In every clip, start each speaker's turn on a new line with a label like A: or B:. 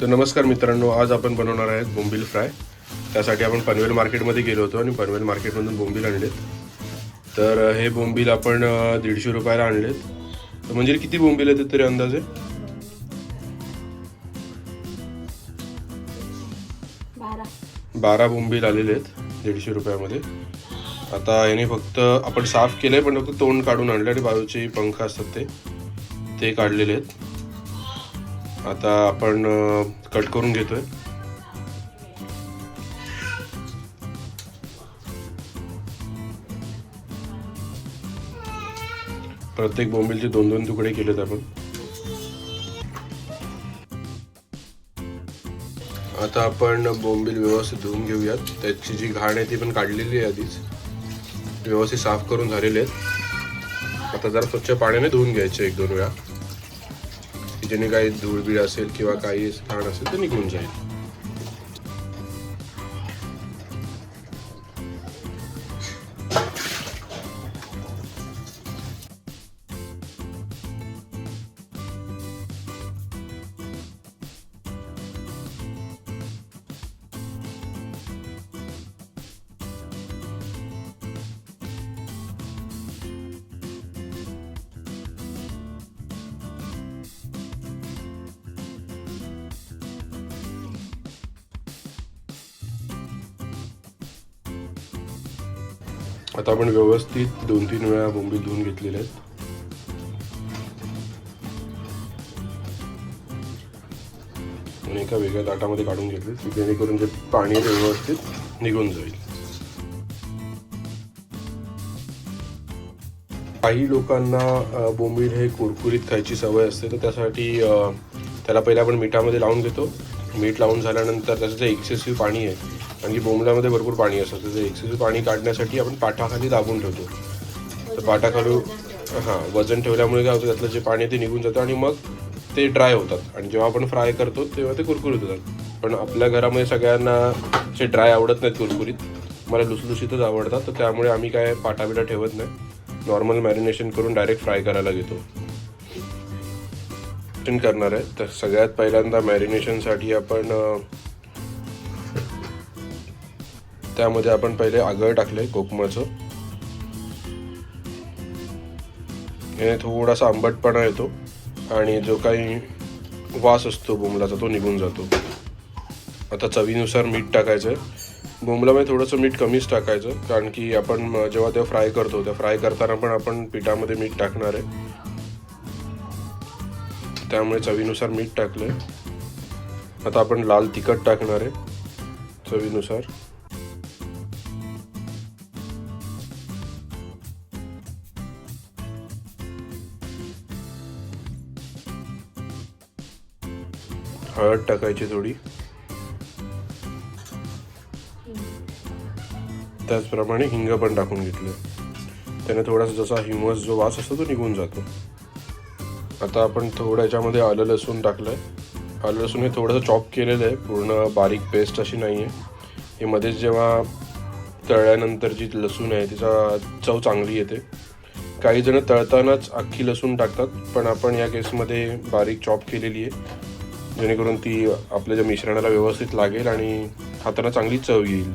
A: तर नमस्कार मित्रांनो, आज आपण बनवणार आहेत बोंबील फ्राय. त्यासाठी आपण पनवेल मार्केटमध्ये गेलो होतो आणि पनवेल मार्केटमधून बोंबील आणलेत. तर हे बोंबील आपण 150 रुपयाला आणलेत. तर म्हणजे किती बोंबील येतात तरी अंदाजे? 12 बोंबील आलेले आहेत 150 रुपयामध्ये. आता याने फक्त आपण साफ केलंय, पण फक्त तोंड काढून आणलं आणि बाजूचे पंख असतात ते काढलेले आहेत. आता आपण कट करून घेतोय. प्रत्येक बोंबीलचे 2-2 तुकडे केलेत आपण. आता आपण बोंबील व्यवस्थित धुवून घेऊयात. त्याची जी घाण आहे ती पण काढलेली आहे आधीच. व्यवस्थित साफ करून झालेले आहेत. आता जरा स्वच्छ पाण्याने धुवून घ्यायचे 1-2 वेळा, ज्याने काही धूळबीळ असेल किंवा काही घाण असेल तर निघून जाईल. आता आपण व्यवस्थित 2-3 वेळा बोंबील धुवून घेतलेले आहेत. आणि एका वेगळ्या ताटामध्ये काढून घेतले, जेणेकरून जे पाणी व्यवस्थित निघून जाईल. काही लोकांना बोंबील हे कुरकुरीत खायची सवय असते, तर त्यासाठी त्याला पहिले आपण मिठामध्ये लावून घेतो. मीठ लावून झाल्यानंतर त्याचं जे एक्सेसिव्ह पाणी आहे, आणि बोंबल्यामध्ये भरपूर पाणी असतं, तर ते एक्सेसिव्ह पाणी काढण्यासाठी आपण पाठाखाली दाबून ठेवतो. तर पाठाखाली वजन ठेवल्यामुळे काय होतं, त्यातलं जे पाणी ते निघून जातं आणि मग ते ड्राय होतात. आणि जेव्हा आपण फ्राय करतो तेव्हा ते कुरकुरीत होतात. पण आपल्या घरामध्ये सगळ्यांना जे ड्राय आवडत नाहीत कुरकुरीत, मला लुसलुशीतच आवडतात. तर त्यामुळे आम्ही काय पाठाबिठा ठेवत नाही, नॉर्मल मॅरिनेशन करून डायरेक्ट फ्राय करायला घेतो. करणार आहे तर सगळ्यात पहिल्यांदा मॅरिनेशनसाठी आपण त्यामध्ये आपण पहिले आगळ टाकले कोकमाचं. याने थोडासा आंबटपणा येतो आणि जो काही वास असतो बोंबलाचा तो निघून जातो. आता चवीनुसार मीठ टाकायचं आहे. बोंबलामध्ये थोडंसं मीठ कमीच टाकायचं, कारण की आपण जेव्हा ते फ्राय करतो त्या फ्राय करताना पण आपण पिठामध्ये मीठ टाकणार आहे, त्यामुळे चवीनुसार मीठ टाकलंय. आता आपण लाल तिखट टाकणार आहे चवीनुसार. हळद टाकायची थोडी. त्याचप्रमाणे हिंग पण टाकून घेतलं. त्याने थोडासा जसा ह्युमस जो वास असतो तो निघून जातो. आता आपण थोडं याच्यामध्ये आलं लसूण टाकलंय. आलं लसूण हे थोडंसं चॉप केलेलं आहे, पूर्ण बारीक पेस्ट अशी नाही आहे. हे मध्येच जेव्हा तळल्यानंतर जी लसूण आहे तिचा चव चांगली येते. काही जण तळतानाच अख्खी लसूण टाकतात, पण आपण या केसमध्ये बारीक चॉप केलेली आहे, जेणेकरून ती आपल्या ज्या मिश्रणाला व्यवस्थित लागेल आणि खाताना चांगली चव येईल.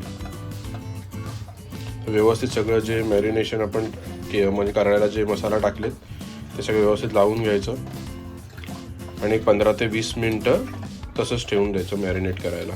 A: व्यवस्थित सगळं जे मॅरिनेशन आपण म्हणजे करायला जे मसाला टाकलेत ते सगळं व्यवस्थित लावून घ्यायचं आणि 15 ते 20 मिनटं तसंच ठेवून द्यायचं मॅरिनेट करायला.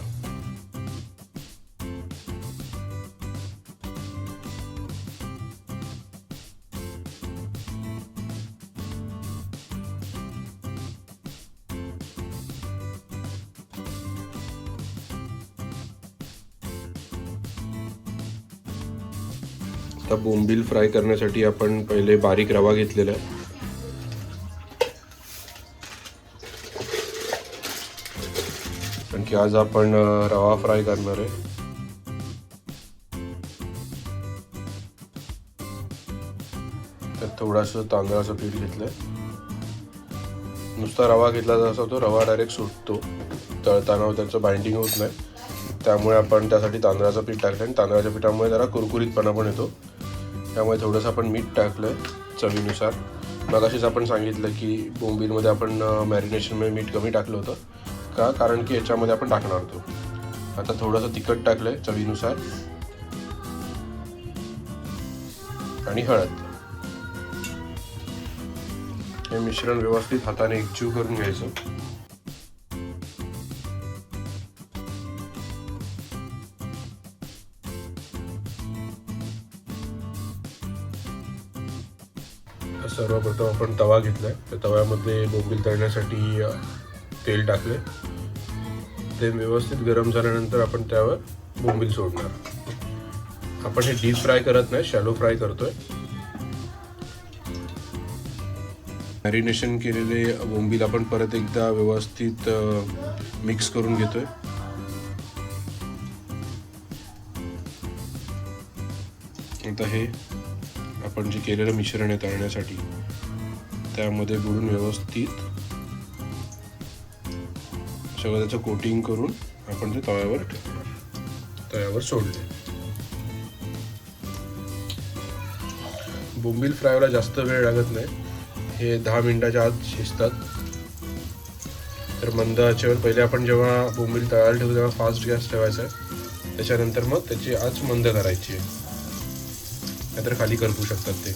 A: आता बोंबील फ्राय करण्यासाठी आपण पहिले बारीक रवा घेतलेला आहे. कारण की आज आपण रवा फ्राय करणार आहे. त्यात थोडंसं तांदळाचं पीठ घेतलंय. नुसता रवा घेतला जसा तो रवा डायरेक्ट सुटतो तळताना, त्याचं बाइंडिंग होत नाही. त्यामुळे आपण त्यासाठी तांदळाचं पीठ टाकलं आणि तांदळाच्या पिठामुळे जरा कुरकुरीतपणा पण येतो. त्यामुळे थोडंसं आपण मीठ टाकलं चवीनुसार. मगाशीच आपण सांगितलं की बोंबीलमध्ये आपण मॅरिनेशनमध्ये मीठ कमी टाकलं होतं, का, कारण की याच्यामध्ये आपण टाकणार होतो. आता थोडंसं तिखट टाकलंय चवीनुसार आणि हळद. हे मिश्रण व्यवस्थित हाताने एकजीव करून घ्यायचं. सर्वप्रथम आपण तवा घेतलाय. त्या तव्यामध्ये बोंबील तळण्यासाठी तेल टाकले. ते व्यवस्थित गरम झाल्यानंतर आपण त्यावर बोंबील सोडणार. आपण हे डीप फ्राय करत नाही, शॅलो फ्राय करतोय. मॅरिनेशन केलेले बोंबील आपण परत एकदा व्यवस्थित मिक्स करून घेतोय. आता हे आपण जे केलेलं मिश्रण आहे तळण्यासाठी त्यामध्ये बुडून व्यवस्थित सगळं त्याचं कोटिंग करून आपण ते तव्यावर सोडले. बोंबील फ्रायला जास्त वेळ लागत नाही. हे 10 मिनिटाच्या आत शिजतात. तर मंद आचेवर पहिले आपण जेव्हा बोंबील तळायला ठेवतो तेव्हा फास्ट गॅस ठेवायचा आहे. त्याच्यानंतर मग त्याची आच मंद करायची आहे, नाहीतर खाली करपू शकतात ते.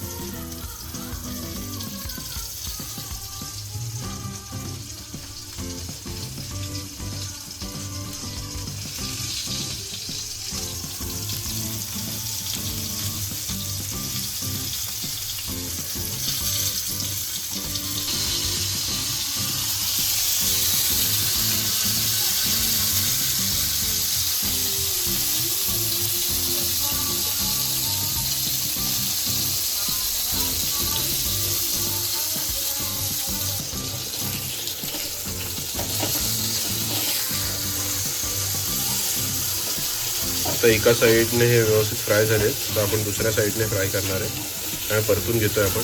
A: आता एका साईडने हे व्यवस्थित फ्राय झाले, तर आपण दुसऱ्या साईडने फ्राय करणार आहे आणि परतून घेतोय आपण.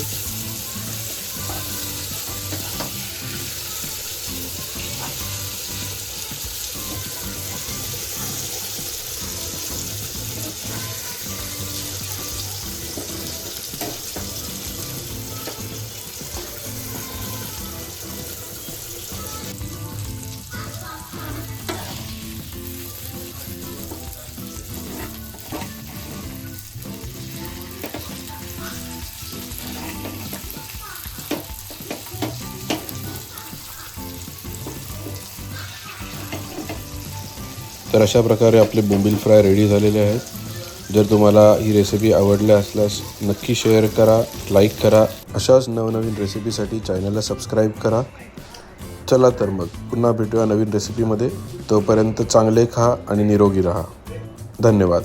A: तर अशा प्रकारे आपले बोंबील फ्राय रेडी झालेले आहेत. जर तुम्हाला ही रेसिपी आवडली असल्यास नक्की शेअर करा, लाईक करा. अशाच नवनवीन रेसिपीसाठी चॅनलला सबस्क्राईब करा. चला तर मग पुन्हा भेटूया नवीन रेसिपीमध्ये. तोपर्यंत चांगले खा आणि निरोगी राहा. धन्यवाद.